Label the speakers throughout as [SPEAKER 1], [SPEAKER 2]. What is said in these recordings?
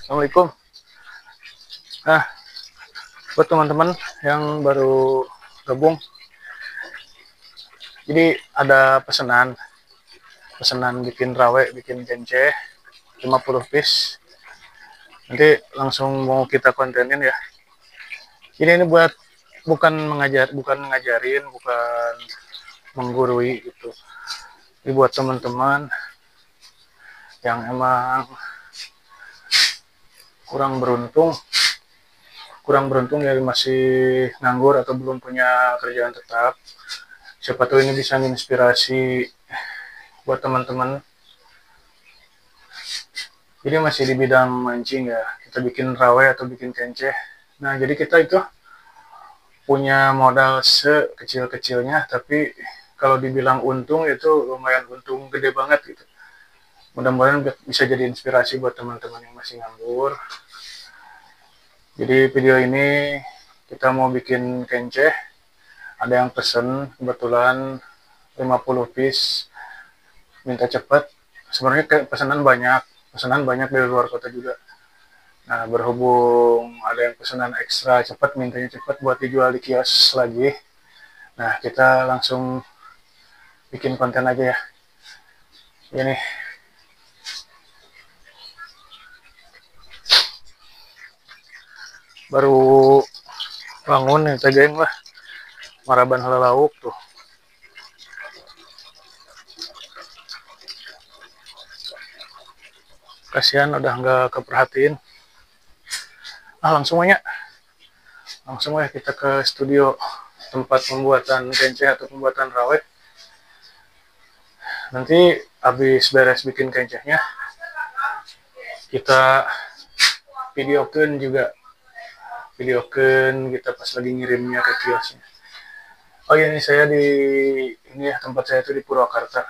[SPEAKER 1] Assalamualaikum. Nah, buat teman-teman yang baru gabung, jadi ada pesanan bikin rawe, bikin kenceh, 50 piece. Nanti langsung mau kita kontenin ya. Jadi ini buat bukan ngajarin, bukan menggurui gitu. Ini buat teman-teman yang emang kurang beruntung, ya masih nganggur atau belum punya kerjaan tetap. Siapa tahu ini bisa menginspirasi buat teman-teman. Jadi masih di bidang mancing ya, kita bikin rawe atau bikin kenceh. Nah, jadi kita itu punya modal sekecil-kecilnya, tapi kalau dibilang untung itu lumayan untung gede banget gitu. Mudah-mudahan bisa jadi inspirasi buat teman-teman yang masih nganggur. Jadi video ini kita mau bikin kenceh, ada yang pesen kebetulan 50 piece, minta cepet. Sebenarnya pesanan banyak dari luar kota juga. Nah, berhubung ada yang pesanan ekstra cepat, mintanya cepat buat dijual di kios lagi. Nah, kita langsung bikin konten aja ya. Ini baru bangun nih, geng lah. Maraban hala lauk tuh. Kasihan udah nggak keperhatiin. Langsung aja. Langsung aja kita ke studio tempat pembuatan kenceh atau pembuatan rawit. Nanti habis beres bikin kencehnya, kita videokan kita pas lagi ngirimnya ke kiosnya. Oh iya, ini saya ini ya, tempat saya itu di Purwakarta.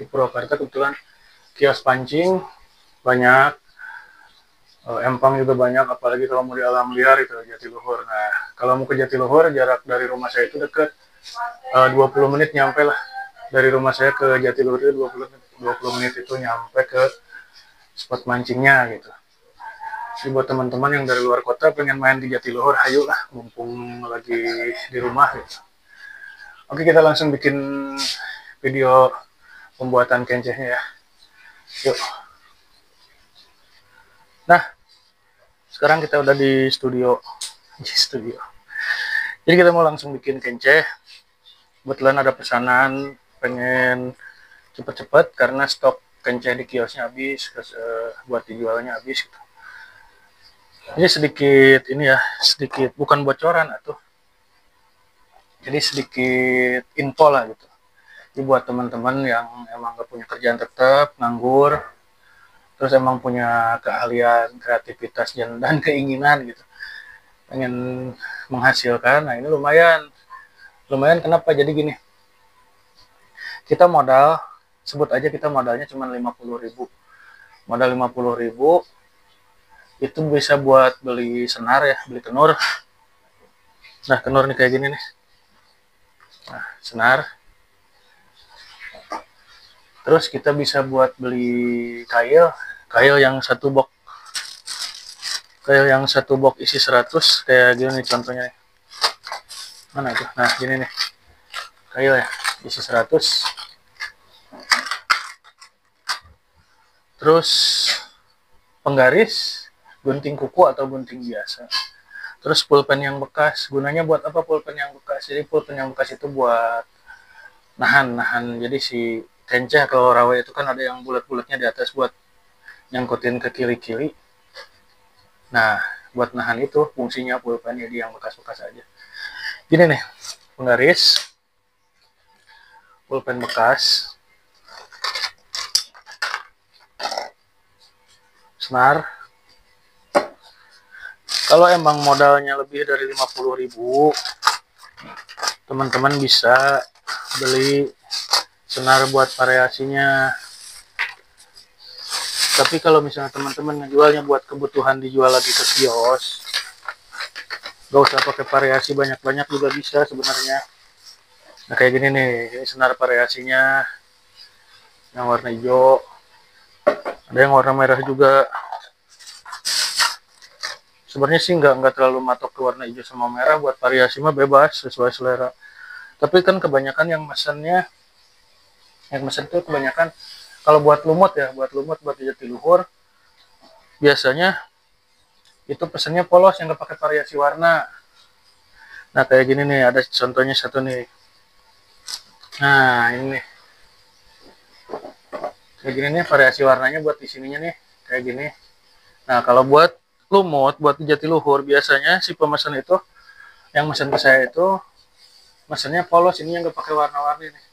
[SPEAKER 1] Di Purwakarta kebetulan kios pancing banyak, empang juga banyak, apalagi kalau mau di alam liar itu Jatiluhur. Nah, kalau mau ke Jatiluhur, jarak dari rumah saya itu dekat, 20 menit nyampe lah. Dari rumah saya ke Jatiluhur itu 20 menit itu nyampe ke spot mancingnya gitu. Jadi buat teman-teman yang dari luar kota pengen main di Jatiluhur, ayo lah, mumpung lagi di rumah gitu. Oke, kita langsung bikin video pembuatan kencehnya ya. Yuk. Nah, sekarang kita udah di studio. Jadi kita mau langsung bikin kenceh. Kebetulan ada pesanan, pengen cepet-cepet karena stok kenceh di kiosnya habis, buat dijualnya habis gitu. Ini sedikit bukan bocoran atau. Jadi sedikit info lah gitu. Jadi buat teman-teman yang emang gak punya kerjaan tetap, nganggur, terus emang punya keahlian, kreativitas dan keinginan gitu, pengen menghasilkan. Nah, ini lumayan kenapa? Jadi gini, kita sebut aja kita modalnya cuma 50.000. Modal 50.000 itu bisa buat beli senar ya, beli kenur. Nah, kenur nih kayak gini nih. Nah, senar. Terus kita bisa buat beli kail yang satu box. Kail yang satu box isi 100 kayak gini nih contohnya. Mana itu? Nah, gini nih. Kail ya, isi 100. Terus penggaris, gunting kuku atau gunting biasa. Terus pulpen yang bekas. Gunanya buat apa pulpen yang bekas? Jadi pulpen yang bekas itu buat nahan. Jadi si kenceh kalau rawe itu kan ada yang bulat-bulatnya di atas buat nyangkutin ke kiri-kiri. Nah, buat nahan itu fungsinya pulpen, jadi yang bekas-bekas aja. Gini nih, penggaris, pulpen bekas, senar. Kalau emang modalnya lebih dari 50.000, teman-teman bisa beli senar buat variasinya. Tapi kalau misalnya teman-teman ngejualnya buat kebutuhan dijual lagi ke kios, gak usah pakai variasi banyak-banyak juga bisa sebenarnya. Nah, kayak gini nih, ini senar variasinya yang warna hijau, ada yang warna merah juga. Sebenarnya sih nggak terlalu matok ke warna hijau sama merah, buat variasi mah bebas sesuai selera. Tapi kan kebanyakan yang mesen tuh kebanyakan kalau buat lumut ya, buat jatiluhur biasanya itu pesennya polos yang nggak pakai variasi warna. Nah kayak gini nih, ada contohnya satu nih. Nah ini nih, kayak gini nih variasi warnanya buat di sininya nih, kayak gini. Nah kalau buat lumut, buat jatiluhur biasanya si pemesan itu yang mesen ke saya itu mesennya polos, ini yang nggak pakai warna-warni nih.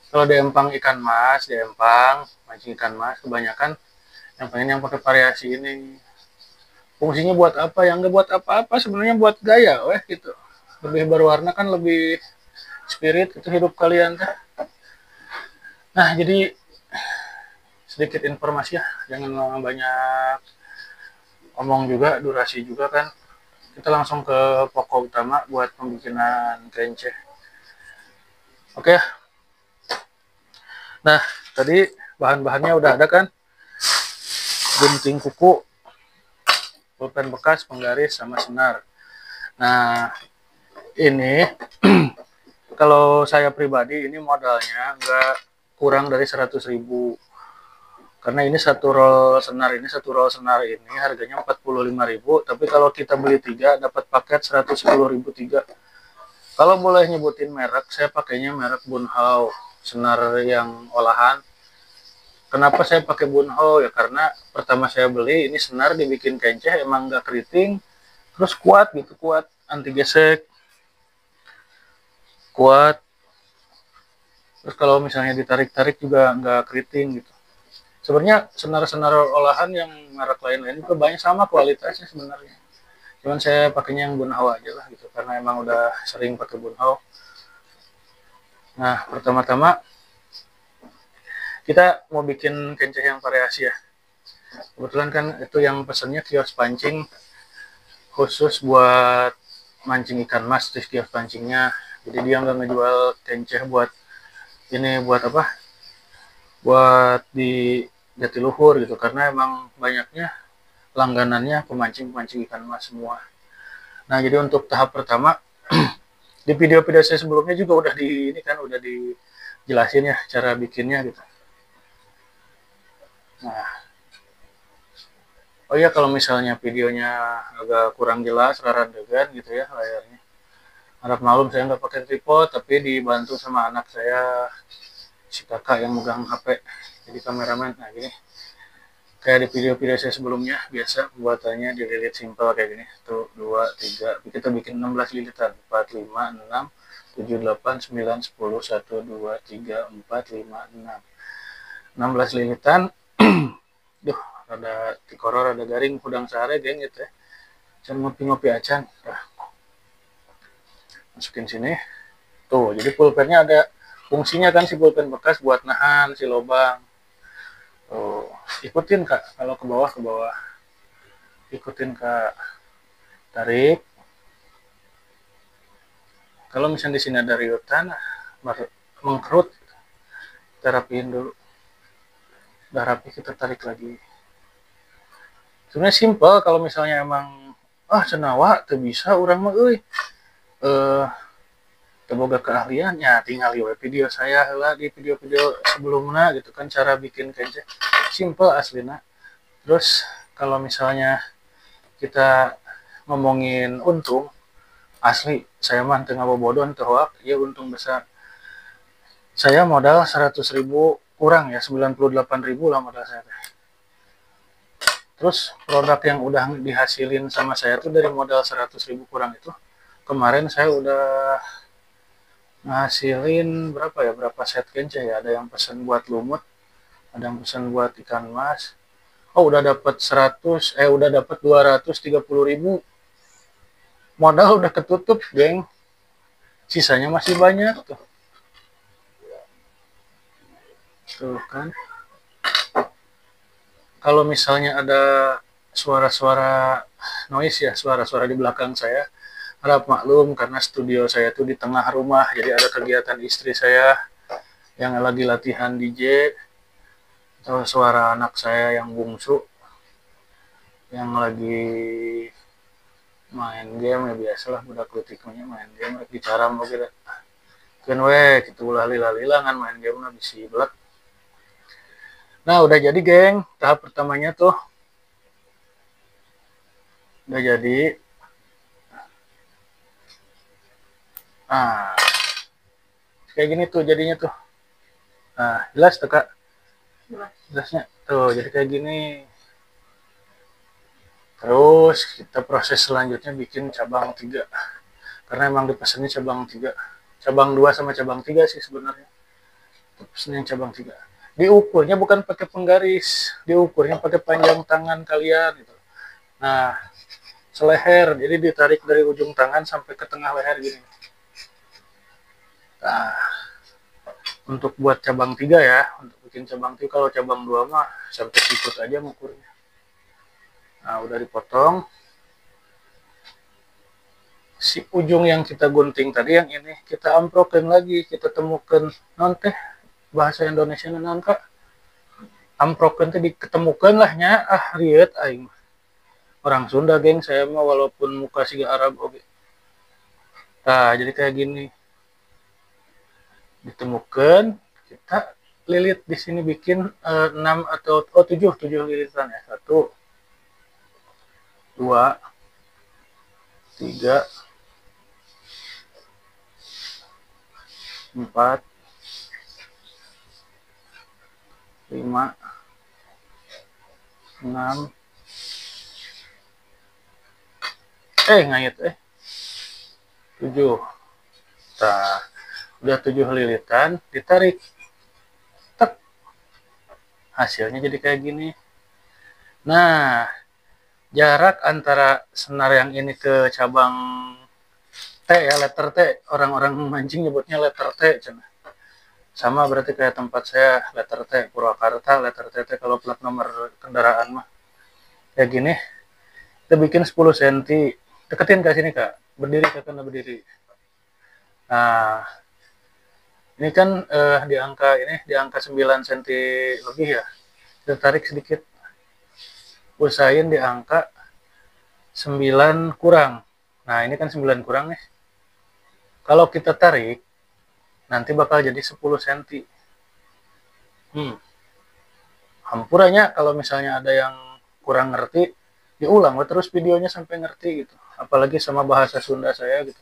[SPEAKER 1] Kalau di empang ikan mas, di empang mancing ikan mas kebanyakan yang pengen yang pakai variasi ini. Fungsinya buat apa? Yang nggak buat apa-apa, sebenarnya buat gaya weh gitu. Lebih berwarna kan lebih spirit itu hidup kalian teh. Nah jadi sedikit informasi ya, jangan lama banyak omong juga, durasi juga kan. Kita langsung ke pokok utama buat pembikinan kenceh. Oke. Nah tadi bahan-bahannya udah ada kan, gunting kuku, pulpen bekas, penggaris, sama senar. Nah ini kalau saya pribadi ini modalnya nggak kurang dari 100.000, karena ini satu roll senar ini harganya 45.000, tapi kalau kita beli 3 dapat paket 110.000 3. Kalau boleh nyebutin merek, saya pakainya merek Bunhau, senar yang olahan. Kenapa saya pakai Bunhau ya, karena pertama saya beli ini senar dibikin kenceh, emang nggak keriting, terus kuat gitu, kuat anti gesek, kuat. Terus kalau misalnya ditarik-tarik juga nggak keriting gitu. Sebenarnya senar-senar olahan yang merek lain-lain juga banyak sama kualitasnya sebenarnya. Cuman saya pakainya yang Bunhau aja lah gitu, karena emang udah sering pakai Bunhau. Nah, pertama-tama kita mau bikin kenceh yang variasi ya. Kebetulan kan itu yang pesennya kios pancing khusus buat mancing ikan mas, di kios pancingnya. Jadi dia nggak ngejual kenceh buat ini, buat apa? Buat di Jatiluhur gitu, karena emang banyaknya langganannya pemancing-pemancing ikan mas semua. Nah, jadi untuk tahap pertama di video-video saya sebelumnya juga udah di ini kan udah dijelasin ya cara bikinnya gitu. Nah, oh iya kalau misalnya videonya agak kurang jelas, rarandegan gitu ya layarnya. Harap malum saya nggak pakai tripod, tapi dibantu sama anak saya, si kakak yang megang HP. Jadi kameramen. Nah gini, kayak di video-video saya sebelumnya biasa buatannya di lilit simple kayak gini. Tuh 2, 3, kita bikin 16 lilitan. 4, 5, 6, 7, 8, 9, 10, 1, 2, 3, 4, 5, 6. 16 lilitan. Duh, rada tikoror, rada garing, hudang sehari geng gitu ya. Can ngopi-ngopi acan. Nah, masukin sini. Tuh, jadi pulpennya ada fungsinya kan, si pulpen bekas buat nahan si lubang. Tuh, ikutin kak, kalau ke bawah ikutin kak, tarik. Kalau misalnya di sini ada riutan, mengkerut, kita rapiin dulu. Udah rapi kita tarik lagi. Sebenarnya simple kalau misalnya emang cenawa tuh bisa orang mah terboga keahliannya, tinggal lihat video saya lah, di video-video sebelumnya gitu kan, cara bikin kenceh simple aslina. Terus kalau misalnya kita ngomongin untung, asli saya mah tengah bobodoh terhoak ya, untung besar. Saya modal 100.000 kurang ya, 98.000 lah modal saya. Terus produk yang udah dihasilin sama saya tuh dari modal 100.000 kurang itu, kemarin saya udah ngasilin berapa set kenceh ya. Ada yang pesan buat lumut, ada yang pesan buat ikan mas. Oh udah dapat 230.000. Modal udah ketutup geng, sisanya masih banyak tuh. Tuh kan, kalau misalnya ada suara-suara noise ya, suara-suara di belakang saya, harap maklum karena studio saya tuh di tengah rumah, jadi ada kegiatan istri saya yang lagi latihan DJ, atau suara anak saya yang bungsu yang lagi main game ya biasalah budak leutiknya main game rek dicaram oge da. Keun we kitu ulah lila-lila ngan main game na bisi belek. Nah, udah jadi, geng. Tahap pertamanya tuh udah jadi. Nah, kayak gini tuh jadinya tuh. Nah, jelas tuh, Kak. Jelasnya. Tuh, jadi kayak gini. Terus kita proses selanjutnya bikin cabang 3. Karena emang dipesannya cabang 3. Cabang 2 sama cabang 3 sih sebenarnya. Pesannya yang cabang 3. Diukurnya bukan pakai penggaris, diukurnya pakai panjang tangan kalian gitu. Nah, seleher, jadi ditarik dari ujung tangan sampai ke tengah leher gini. Nah, untuk buat cabang 3 ya, untuk bikin cabang 3, kalau cabang 2 mah sampai sikut aja ngukurnya. Nah, udah dipotong. Si ujung yang kita gunting tadi yang ini kita amprokin lagi, kita temukan non teh bahasa Indonesia non Kak. Amprokin teh diketemukan lah nya riet aing. Orang Sunda, geng, saya mah walaupun muka siga Arab oke. Nah, jadi kayak gini. Ditemukan, kita lilit di sini bikin 6 atau 7 lilitan ya. 1 2 3 4 5 6 ngayet 7. Nah, udah 7 lilitan, ditarik. Tek. Hasilnya jadi kayak gini. Nah, jarak antara senar yang ini ke cabang T ya, letter T. Orang-orang mancing nyebutnya letter T. Sama berarti kayak tempat saya, letter T, Purwakarta, letter T, kalau plat nomor kendaraan mah. Kayak gini, kita bikin 10 cm. Deketin ke sini, Kak. Berdiri, Kak, kena berdiri. Nah, ini kan di angka 9 cm lebih ya. Kita tarik sedikit. Usahain di angka 9 kurang. Nah, ini kan 9 kurang nih. Kalau kita tarik, nanti bakal jadi 10 cm. Hampurannya kalau misalnya ada yang kurang ngerti, diulang terus videonya sampai ngerti gitu. Apalagi sama bahasa Sunda saya gitu.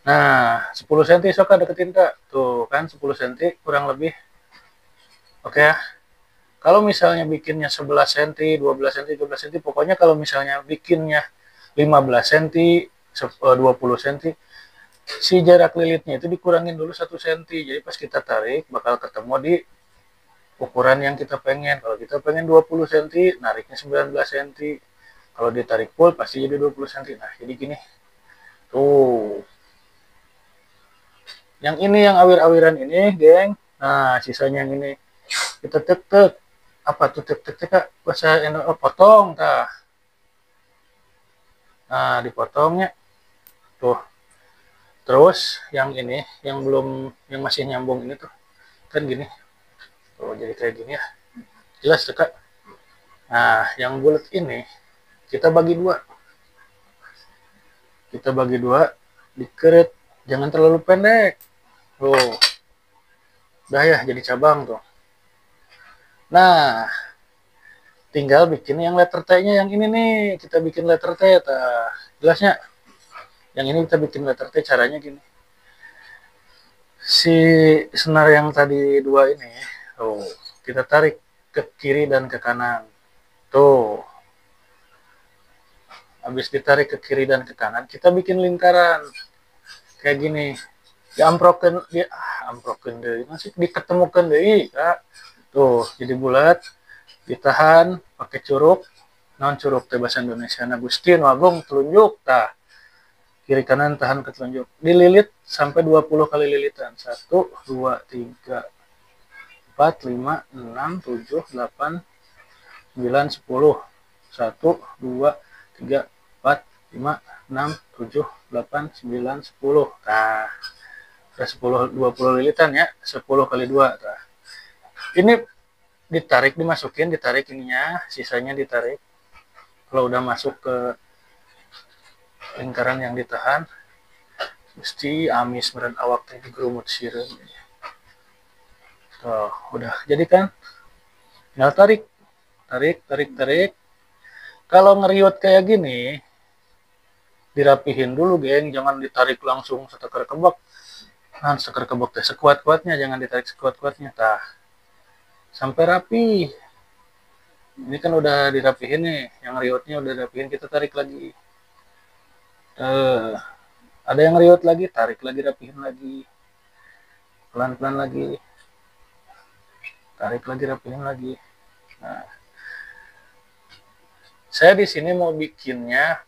[SPEAKER 1] Nah, 10 cm sok deketin Kak. Tuh kan 10 cm kurang lebih. Oke ya. Kalau misalnya bikinnya 11 cm, 12 cm, 13 cm, pokoknya kalau misalnya bikinnya 15 cm, 20 cm, si jarak lilitnya itu dikurangin dulu 1 cm. Jadi pas kita tarik bakal ketemu di ukuran yang kita pengen. Kalau kita pengen 20 cm, nariknya 19 cm. Kalau ditarik full pasti jadi 20 cm. Nah, jadi gini. Tuh. Yang ini yang awir-awiran ini, geng. Nah, sisanya yang ini kita tek-tek. Apa tuh tek-tek, Kak? Bahasa Indonesia, potong tah. Nah, dipotongnya. Tuh. Terus yang ini, yang belum, yang masih nyambung ini tuh. Kan gini. Tuh, jadi kayak gini ya. Jelas tuh, Kak. Nah, yang bulat ini kita bagi 2. Kita bagi 2, dikeret. Jangan terlalu pendek. Tuh. Udah ya, jadi cabang tuh. Nah, tinggal bikin yang letter T-nya yang ini nih. Kita bikin letter T. Jelasnya. Yang ini kita bikin letter T, caranya gini. Si senar yang tadi 2 ini, tuh, kita tarik ke kiri dan ke kanan. Tuh. Habis ditarik ke kiri dan ke kanan, kita bikin lingkaran. Kayak gini. Diamprokin, amprokin deh. Masih diketemukan deh, Kak. Tuh, jadi bulat. Ditahan pakai curug. Non curug teh bahasa Indonesia. Agustin, Agung, telunjuk, tah. Kiri kanan tahan ke telunjuk. Dililit sampai 20 kali lilitan. 1, 2, 3, 4, 5, 6, 7, 8, 9, 10. 1, 2, 3, 4, 5, 6, 7, 8, 9, 10. Nah, udah 10, 20 lilitan ya. 10 kali 2. Nah. Ini ditarik, dimasukin, ditarik ininya, sisanya ditarik. Kalau udah masuk ke lingkaran yang ditahan mesti amis meren awak teh digerumut sireun. Tuh, udah jadi kan? Tinggal tarik, tarik, tarik, tarik. Kalau ngeriut kayak gini, dirapihin dulu, geng. Jangan ditarik langsung setekar kebak. Nah, setekar kebak teh sekuat-kuatnya, jangan ditarik sekuat-kuatnya. Tah, sampai rapi. Ini kan udah dirapihin nih, yang riutnya udah dirapihin, kita tarik lagi. Ada yang riut lagi, tarik lagi, rapihin lagi. Pelan-pelan lagi. Tarik lagi, rapihin lagi. Nah, saya di sini mau bikinnya,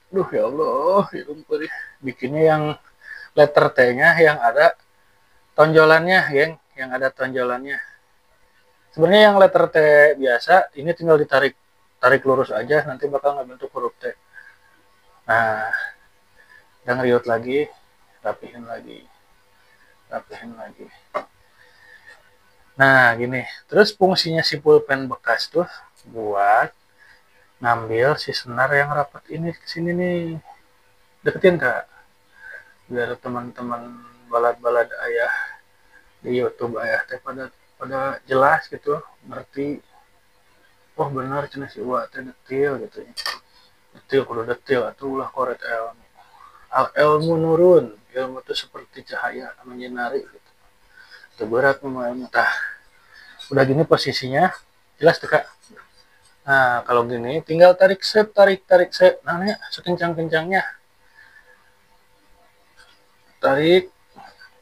[SPEAKER 1] duh ya Allah, bikinnya yang letter T-nya yang ada tonjolannya, geng, yang ada tonjolannya. Sebenarnya yang letter T biasa, ini tinggal ditarik, tarik lurus aja, nanti bakal ngebentuk huruf T. Nah, dan riut lagi, rapihin lagi, rapihin lagi. Nah, gini. Terus fungsinya si pulpen bekas tuh buat ngambil si senar yang rapat ini ke sini nih. Deketin, Kak. Biar teman-teman balad-balad ayah di YouTube ayah teh pada jelas gitu, ngerti. Oh benar cenah si Uwa teh detil gitu ya. Detil kudu detil atuh ulah korek ilmu. Ilmu nurun, ilmu itu seperti cahaya menyinari gitu. Itu berat memang tah. Udah gini posisinya, jelas tuh Kak. Nah, kalau gini tinggal tarik set, tarik, tarik set. Nah, ya, sekencang-kencangnya. Tarik,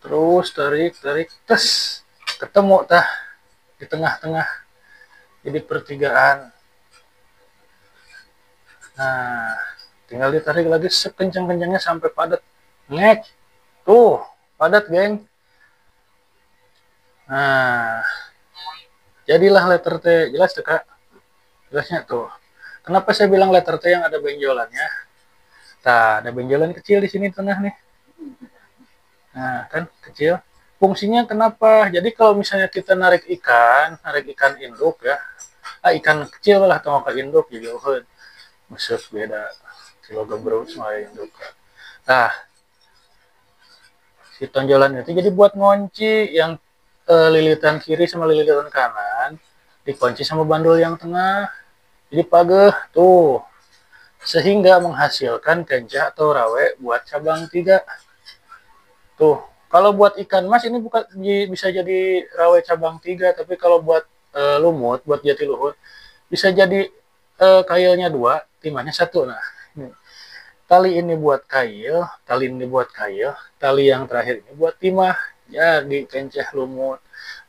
[SPEAKER 1] terus tarik, tarik, tes. Ketemu tah di tengah-tengah. Jadi pertigaan. Nah, tinggal ditarik lagi sekencang-kencangnya sampai padat. Ngek. Tuh, padat, geng. Nah, jadilah letter T. Jelas tuh, Kak? Jelasnya tuh. Kenapa saya bilang letter T yang ada benjolannya? Nah, ada benjolan kecil di sini tengah nih. Nah, kan kecil. Fungsinya kenapa? Jadi kalau misalnya kita narik ikan induk ya. Ikan kecil lah atau ke induk ya jauhin. Masuk beda. Kilo gebruk sama induk. Nah, si tonjolan itu jadi buat ngunci yang lilitan kiri sama lilitan kanan dikunci sama bandul yang tengah. Jadi pageh tuh. Sehingga menghasilkan kencah atau rawe buat cabang 3. Tuh, kalau buat ikan mas ini bukan bisa jadi rawe cabang 3, tapi kalau buat lumut, buat jatiluhur bisa jadi kailnya 2, timahnya 1. Nah, tali ini buat kail, tali ini buat kail, tali yang terakhir ini buat timah. Jadi kencah lumut.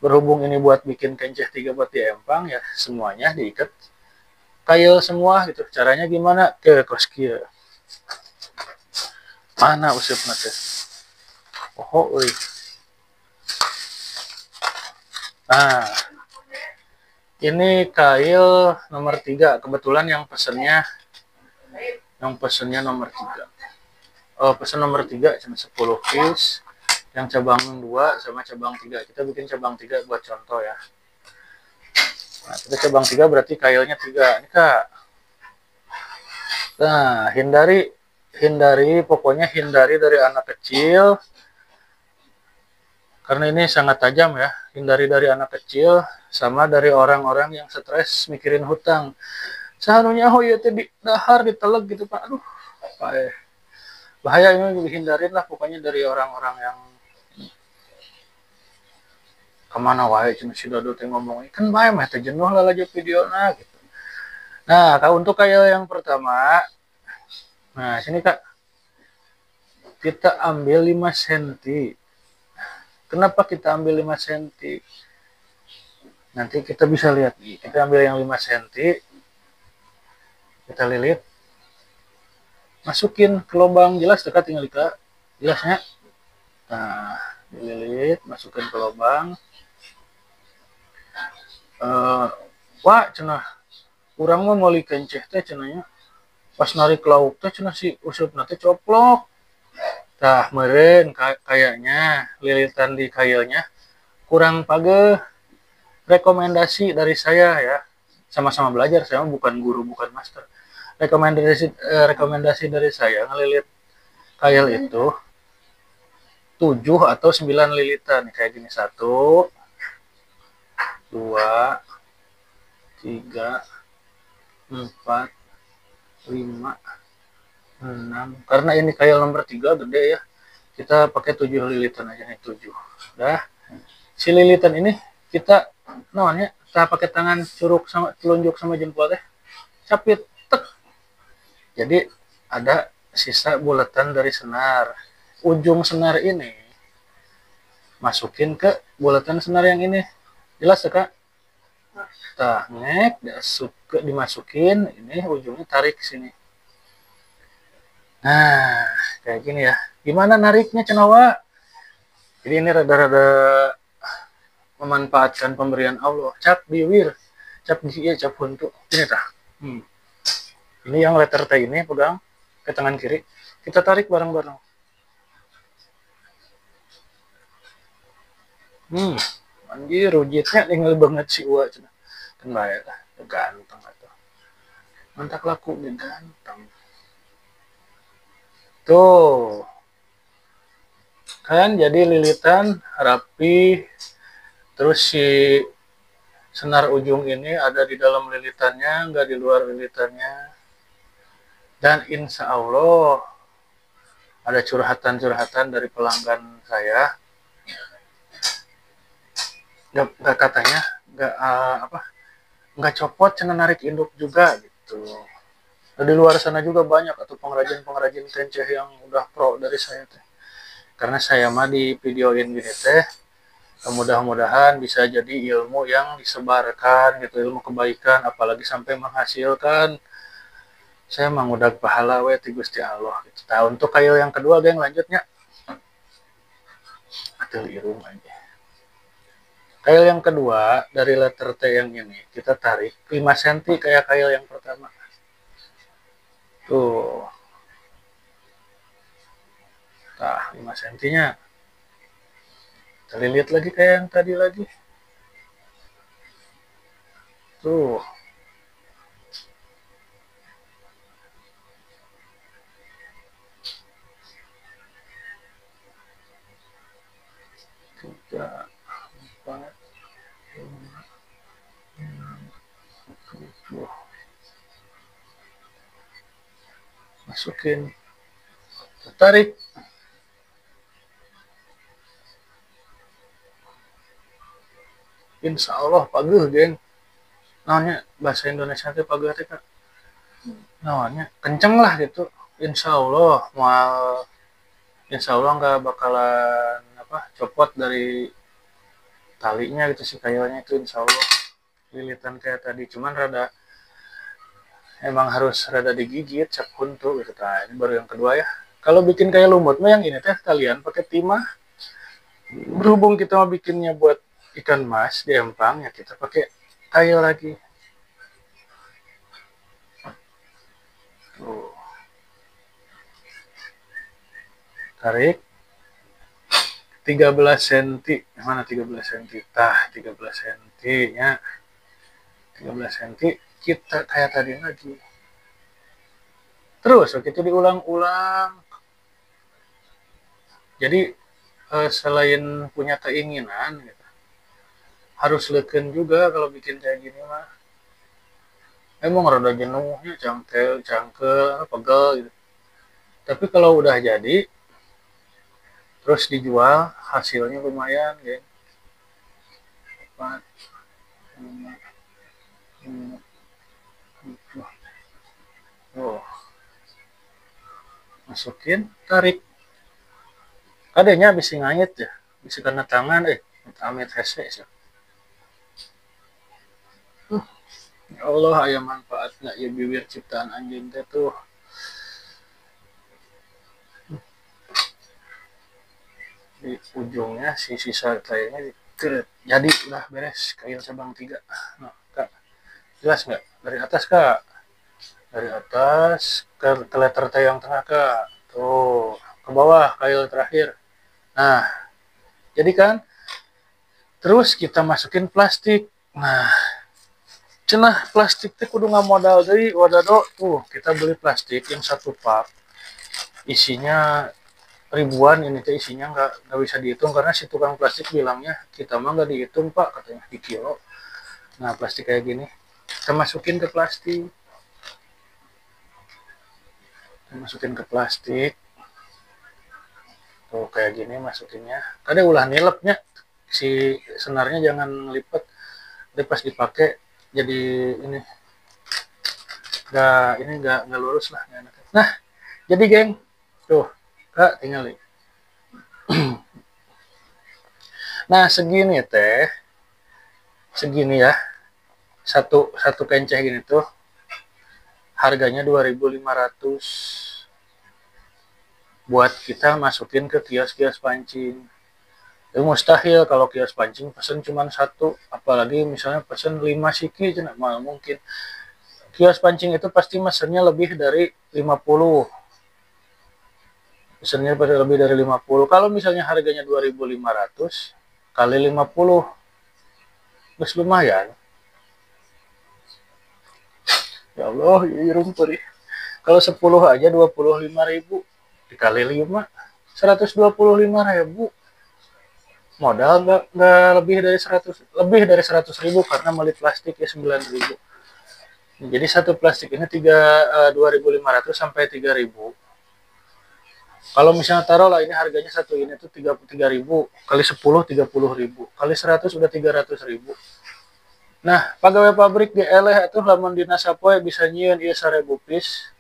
[SPEAKER 1] Berhubung ini buat bikin kencah 3 buat diempang ya, semuanya diikat kail semua gitu. Caranya gimana? Ke koskia. Mana usep nate? Oh, euy. Nah, ini kail nomor 3. Kebetulan yang pesennya nomor 3. Oh, pesen nomor 3 cuma 10 piece. Yang cabang 2 sama cabang 3. Kita bikin cabang 3 buat contoh ya. Nah, kita cabang 3 berarti kailnya 3. Ini Kak. Nah, pokoknya hindari dari anak kecil. Karena ini sangat tajam ya. Hindari dari anak kecil sama dari orang-orang yang stres mikirin hutang. Seharusnya ya tadi dahar diteleg gitu Pak. Aduh, bahaya ini dihindarin lah pokoknya dari orang-orang yang kemana wae cuma si Dodo teh ngomong kan bae mah teh jenuh lah aja videona gitu. Nah, kalau untuk kayak yang pertama, nah sini Kak, kita ambil 5 cm. Kenapa kita ambil 5 cm? Nanti kita bisa lihat nih, kita ambil yang 5 cm, kita lilit, masukin ke lubang, jelas dekat tinggal Kak, jelasnya. Nah, dililit, masukin ke lubang. Wah cenah kurang mah meuli kenceh teh cenahnya pas narik lauk teh cenah si useup teh coplok. Tah meureun kayaknya lilitan di kailnya kurang pageh. Rekomendasi dari saya ya, sama-sama belajar, saya bukan guru bukan master. rekomendasi dari saya ngelilit kail itu 7 atau 9 lilitan kayak gini, 1 2 3 4 5 6, karena ini kail nomor 3 gede ya, kita pakai 7 lilitan aja nih, 7. Udah, si lilitan ini kita namanya kita pakai tangan curug sama telunjuk sama jempol teh capit tek, jadi ada sisa bulatan dari senar. Ujung senar ini masukin ke bulatan senar yang ini, jelas ya kak? Nah, ngek dimasukin ini, ujungnya tarik sini. Nah, kayak gini ya. Gimana nariknya Cenawa? Jadi ini rada-rada memanfaatkan pemberian Allah. Cap biwir, cap dia, cap untuk ini tah. Ini yang letter T ini pegang ke tangan kiri. Kita tarik bareng-bareng. Anjir, rujitnya tinggal banget si Uwa. Kan baik lah, ganteng atau. Mantak laku dia ganteng. Tuh. Kan jadi lilitan rapi. Terus si senar ujung ini ada di dalam lilitannya, nggak di luar lilitannya. Dan insya Allah ada curhatan-curhatan dari pelanggan saya. Nggak katanya, nggak copot, cina narik induk juga gitu. Nah, di luar sana juga banyak atau pengrajin-pengrajin kenceh yang udah pro dari saya teh. Karena saya mah di videoin gini teh, mudah-mudahan bisa jadi ilmu yang disebarkan gitu, ilmu kebaikan, apalagi sampai menghasilkan. Saya mengudag pahala we ti Gusti Allah gitu. Nah, untuk kayu yang kedua geng lanjutnya. Atuh irung aja. Kail yang kedua dari letter T yang ini kita tarik 5 cm kayak kail yang pertama. Tuh. Nah, 5 cm-nya. Kita lilit lagi kayak yang tadi lagi. Tuh. Tiga, 4, 5, 6, 7. Masukin. Tarik. Insya Allah paguh geng. Namanya bahasa Indonesia itu paguh teh kan. Namanya kenceng lah gitu. Insya Allah nggak bakalan copot dari talinya gitu sih kayaknya itu, insya Allah lilitan kayak tadi, cuman emang harus rada digigit cap huntu gitu. Nah, ini baru yang kedua ya. Kalau bikin kayak lumut mah yang ini teh kalian pakai timah. Berhubung kita mau bikinnya buat ikan mas di empang ya, kita pakai kail lagi. Tuh. Tarik 13 cm. Mana 13 cm? Tah, 13 cm nya. 13 cm kita kayak tadi lagi. Terus itu diulang-ulang. Jadi selain punya keinginan gitu, harus leken juga kalau bikin kayak gini mah. Emang rada jenuhnya, cangkel, pegel gitu. Tapi kalau udah jadi, terus dijual, hasilnya lumayan, geng. 4, 5, 6, 7. Oh. Masukin, tarik. Kadenya bisa ngait ya, bisa kena tangan, amit hese sih. Ya Allah, aya manfaatnya ya bibir ciptaan anjing teh tuh. Di ujungnya si sisa kayaknya dikeret. Jadi udah beres kail cabang 3. Nah, Kak, jelas nggak? Dari atas Kak, dari atas ke letter T yang tengah Kak. Tuh, ke bawah kail terakhir. Nah, jadi kan terus kita masukin plastik. Nah, cenah plastik teh kudu ngamodal deui wadado tuh kita beli plastik yang satu pak isinya ribuan, ini teh isinya nggak bisa dihitung karena si tukang plastik bilangnya kita mah nggak dihitung pak katanya di kilo. Nah plastik kayak gini kita masukin ke plastik, tuh kayak gini masukinnya tadi ulah nilepnya si senarnya jangan ngelipet, tapi pas dipakai jadi ini nggak lurus lah nggak enak. Nah jadi geng tuh kak tinggal nih. Nah segini ya satu satu kenceh gini tuh harganya 2.500 buat kita masukin ke kios-kios pancing. Itu mustahil kalau kios pancing pesen cuma satu, apalagi misalnya pesen 5 siki, mal mungkin. Kios pancing itu pasti mesennya lebih dari 50. Pesennya lebih dari 50. Kalau misalnya harganya 2.500 kali 50, terus lumayan. Ya Allah, ya rumput. Kalau 10 aja 25.000 dikali 5 125.000 modal nggak lebih dari 100.000 karena beli plastik ya 9.000. Jadi satu plastik ini 2.500 sampai 3.000. Kalau misalnya taruh lah ini harganya satu ini tuh 33.000 kali 10 30.000 kali 100 udah 300.000. Nah pegawai pabrik di eleh itu lamun dina sapoe bisa nyieun ieu 1.000 piece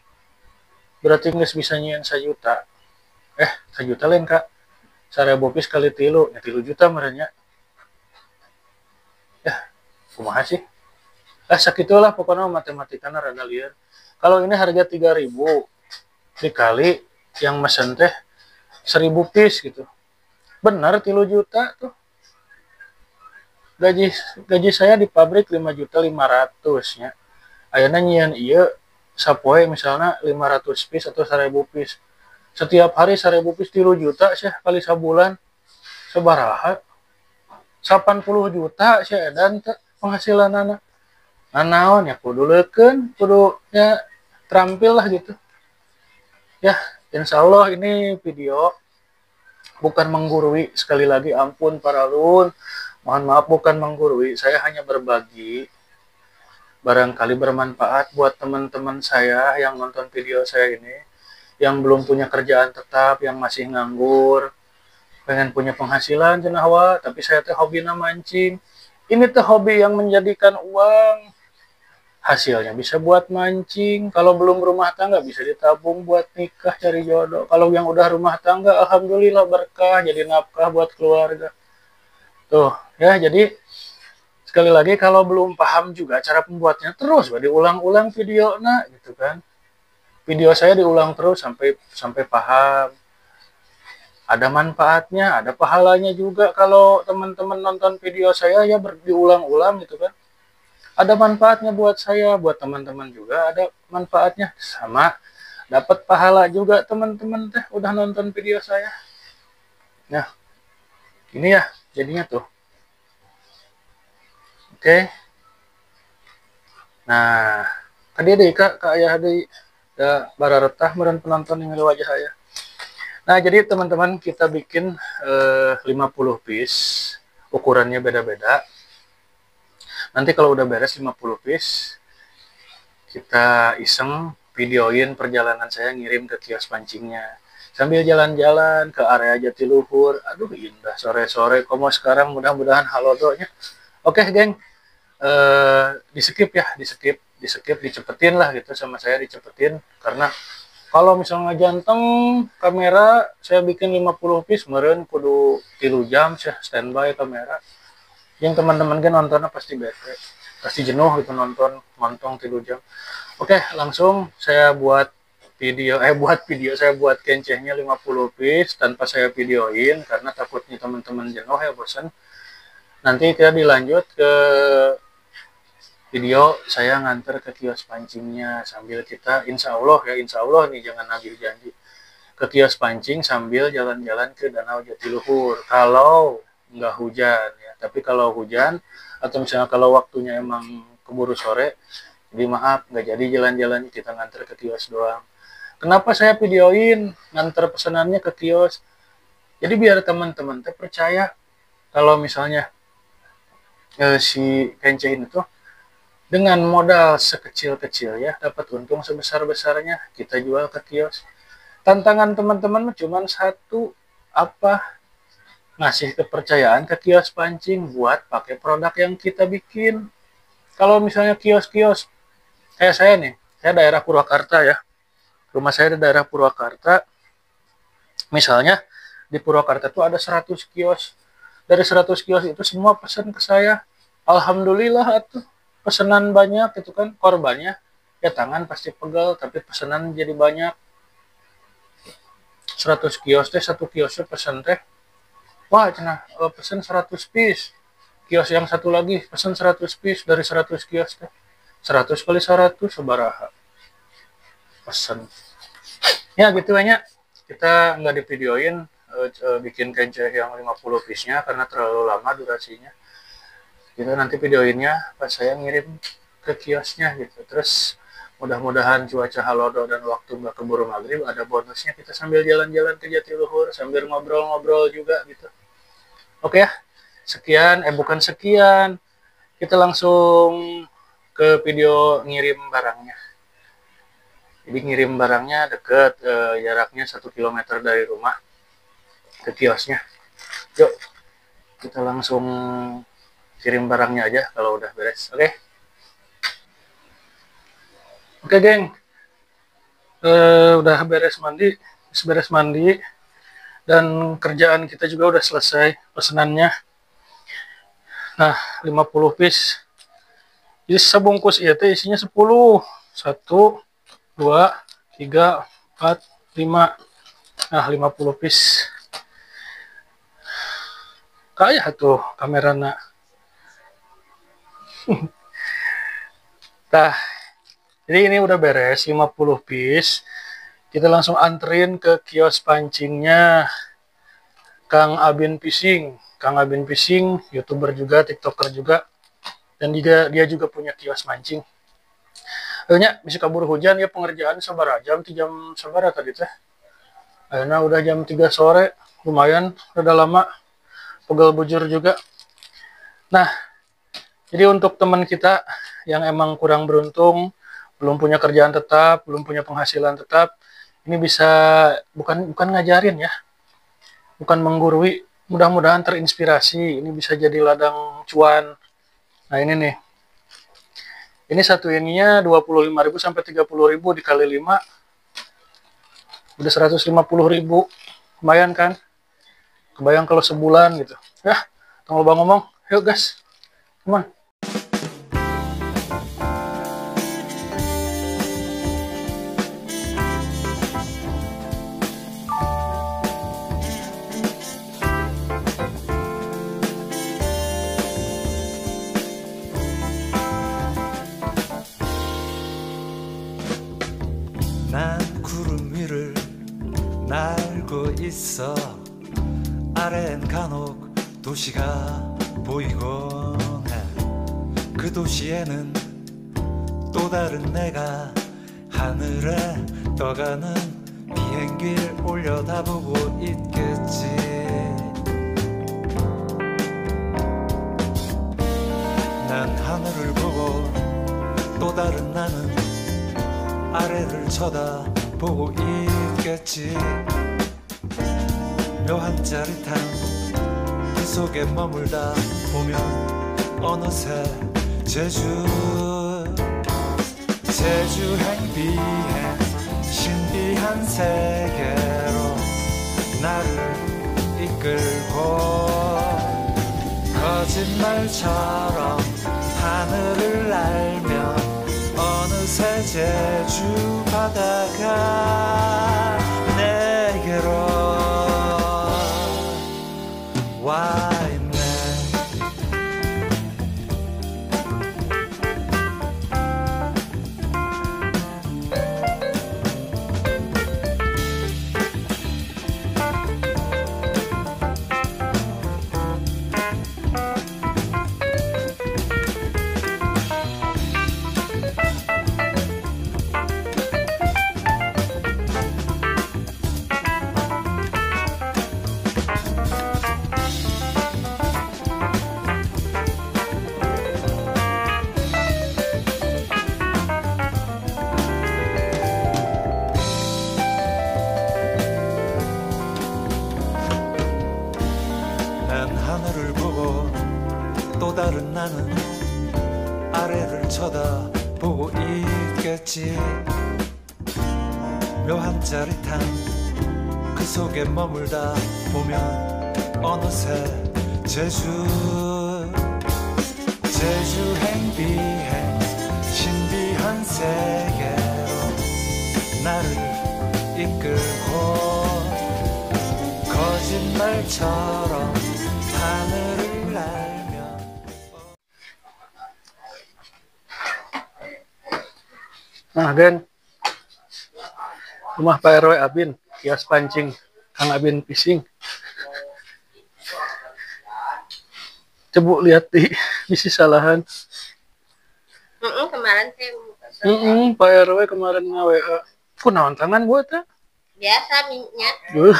[SPEAKER 1] berarti nggak bisa nyieun 1 juta. 1 juta lain kak 1.000 piece kali 3 ya 3 juta merenya ya kumaha sih sakitulah pokoknya matematikanya rada liar. Kalau ini harga 3.000 dikali yang mesen teh 1.000 piece gitu benar 3 juta tuh. gaji gaji saya di pabrik 5.500.000 nya ayeuna nyieun ieu sapoe misalnya 500 piece atau 1.000 piece setiap hari 1.000 piece 3 juta sih kali sabulan sabaraha 80 juta sih edan teh penghasilan anak. Nah naon ya kudu leukeun kudu ya terampil lah gitu ya. Insya Allah ini video bukan menggurui, sekali lagi ampun para lun, mohon maaf bukan menggurui, saya hanya berbagi barangkali bermanfaat buat teman-teman saya yang nonton video saya ini yang belum punya kerjaan tetap, yang masih nganggur, pengen punya penghasilan cenah wa, tapi saya teh hobina mancing. Ini teh hobi yang menjadikan uang, hasilnya bisa buat mancing. Kalau belum rumah tangga bisa ditabung buat nikah cari jodoh. Kalau yang udah rumah tangga alhamdulillah berkah jadi nafkah buat keluarga. Tuh ya, jadi sekali lagi kalau belum paham juga cara pembuatnya terus diulang-ulang video gitu kan. Video saya diulang terus sampai sampai paham. Ada manfaatnya, ada pahalanya juga kalau teman-teman nonton video saya ya diulang-ulang gitu kan. Ada manfaatnya buat saya, buat teman-teman juga ada manfaatnya, sama dapat pahala juga teman-teman teh udah nonton video saya. Nah ini ya jadinya tuh oke. Nah tadi ada kak ayah ada ya bararetah meren penonton yang wajah saya. Nah jadi teman-teman kita bikin 50 piece, ukurannya beda-beda. Nanti kalau udah beres 50 piece, kita iseng videoin perjalanan saya ngirim ke kios pancingnya. Sambil jalan-jalan ke area Jatiluhur. Aduh indah sore-sore. Komo sekarang mudah-mudahan halodonya. Oke geng, di skip ya, di skip, dicepetin lah gitu sama saya dicepetin. Karena kalau misalnya janteng kamera saya bikin 50 piece meren kudu 3 jam sih standby kamera. Yang teman-teman kan nontonnya pasti bete, pasti jenuh gitu nonton 3 jam. Oke langsung saya buat video saya buat kencehnya 50 piece tanpa saya videoin karena takutnya teman-teman jenuh ya bosan. Nanti kita dilanjut ke video saya nganter ke kios pancingnya sambil kita insya Allah nih jangan nagih janji ke kios pancing sambil jalan-jalan ke Danau Jatiluhur kalau nggak hujan ya. Tapi kalau hujan atau misalnya kalau waktunya emang keburu sore, jadi maaf nggak jadi jalan-jalan, kita nganter ke kios doang. Kenapa saya videoin nganter pesanannya ke kios? Jadi biar teman-teman teh percaya kalau misalnya si Kence ini tuh dengan modal sekecil-kecil ya dapat untung sebesar-besarnya, kita jual ke kios. Tantangan teman-teman cuma satu, apa? Ngasih kepercayaan ke kios pancing buat pakai produk yang kita bikin. Kalau misalnya kios-kios kayak saya nih, saya daerah Purwakarta ya. Rumah saya di daerah Purwakarta. Misalnya di Purwakarta tuh ada 100 kios. Dari 100 kios itu semua pesan ke saya. Alhamdulillah atuh. Pesanan banyak itu kan, korbannya ya tangan pasti pegel, tapi pesanan jadi banyak. 100 kios teh, satu kiosnya pesan teh, wah cenah pesan 100 piece. Kios yang satu lagi pesan 100 piece, dari 100 kios teh 100 kali 100 sabaraha pesan. Ya gitu banyak. Kita nggak divideoin bikin Kence yang 50 piece-nya karena terlalu lama durasinya. Kita nanti videoinnya pas saya ngirim ke kiosnya gitu. Terus mudah-mudahan cuaca halodo dan waktu nggak keburu maghrib ada bonusnya, kita sambil jalan-jalan ke Jatiluhur sambil ngobrol-ngobrol juga gitu. Oke ya, sekian, bukan sekian, kita langsung ke video ngirim barangnya. Jadi ngirim barangnya deket, jaraknya 1 km dari rumah ke kiosnya. Yuk, kita langsung kirim barangnya aja kalau udah beres. Oke geng, udah beres mandi, dan kerjaan kita juga udah selesai pesenannya. Nah, 50 piece. Jadi sebungkus itu isinya 10. 1, 2, 3, 4, 5. Nah, 50 piece. Kayak tuh kamerana. Nah, jadi ini udah beres 50 piece. Kita langsung anterin ke kios pancingnya Kang Abin Fishing. Kang Abin Fishing, YouTuber juga, TikToker juga. Dan dia juga punya kios mancing. Akhirnya bisa kabur hujan ya, pengerjaan sabaraha jam 3 jam sabaraha tadi teh. Akhirnya udah jam 3 sore, lumayan udah lama. Pegel bujur juga. Nah, jadi untuk teman kita yang emang kurang beruntung, belum punya kerjaan tetap, belum punya penghasilan tetap, ini bisa bukan ngajarin ya, bukan menggurui, mudah-mudahan terinspirasi, ini bisa jadi ladang cuan. Nah ini nih, ini satu ininya 25.000 sampai 30.000 dikali 5 udah 150.000, lumayan kan? Kebayang kalau sebulan gitu ya. Tunggu lupa ngomong, yuk guys, come on.
[SPEAKER 2] 난 구름 위를 날고 있어. 아래엔 간혹 도시가 보이곤 해. 그 도시에는 또 다른 내가 하늘에 떠가는 비행기를 올려다보고 있겠지. 난 하늘을 보고 또 다른 나는 아래를 쳐다보고 있겠지. 묘한 짜릿한 그 속에 머물다 보면 어느새 제주행 비행 신비한 세계로 나를 이끌고 거짓말처럼 하늘을 날며 어느새 제주 바다가 내게로 와 있네. 아래를 쳐다보고 있겠지. 묘한 짜릿함 그 속에 머물다 보면 어느새 제주 행비행 신비한 세계로 나를 이끌고 거짓말처럼 하늘을 날며.
[SPEAKER 1] Nah, Gen, rumah Pak RW Abin, kios pancing, Kang Abin Fishing. Coba lihat di sisalahan.
[SPEAKER 3] Kemarin saya
[SPEAKER 1] Pak RW kemarin nge-WA. Kunaon tangan buat ya?
[SPEAKER 3] biasa minyak
[SPEAKER 1] Duh.
[SPEAKER 3] 13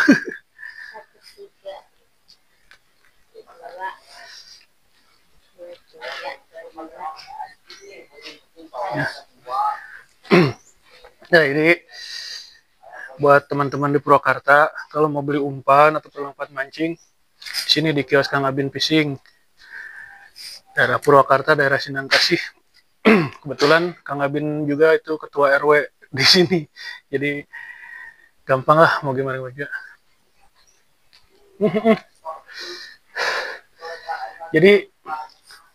[SPEAKER 3] dua 23
[SPEAKER 1] Ya. Nah, ini buat teman-teman di Purwakarta, kalau mau beli umpan atau perlengkapan mancing, di sini di kios Kang Abin Fishing. Daerah Purwakarta, daerah Sindang Kasih. Kebetulan Kang Abin juga itu ketua RW di sini. Jadi gampang lah mau gimana juga. Jadi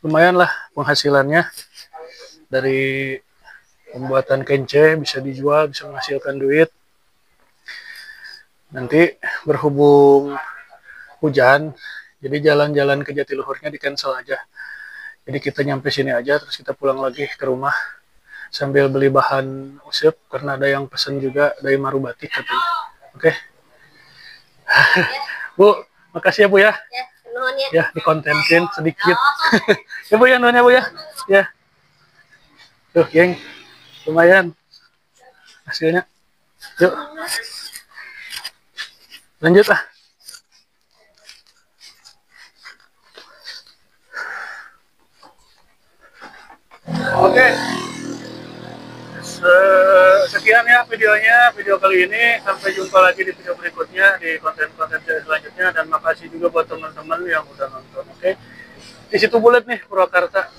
[SPEAKER 1] lumayan lah penghasilannya dari pembuatan kence, bisa dijual, bisa menghasilkan duit. Nanti berhubung hujan, jadi jalan-jalan ke Jatiluhurnya di cancel aja. Jadi kita nyampe sini aja, terus kita pulang lagi ke rumah sambil beli bahan usep, karena ada yang pesen juga dari Marubatik katanya. Oke. Bu, makasih ya Bu ya.
[SPEAKER 3] ya nuhun ya.
[SPEAKER 1] Ya, dikontenkin sedikit. Ya Bu ya, nuhun ya Bu ya. Ya. Tuh, geng. Lumayan hasilnya. Yuk. Lanjut ah. Oke. Sekian ya videonya, video kali ini. Sampai jumpa lagi di video berikutnya, di konten-konten selanjutnya. Dan makasih juga buat teman-teman yang udah nonton. Oke. Di situ bulat nih Purwakarta.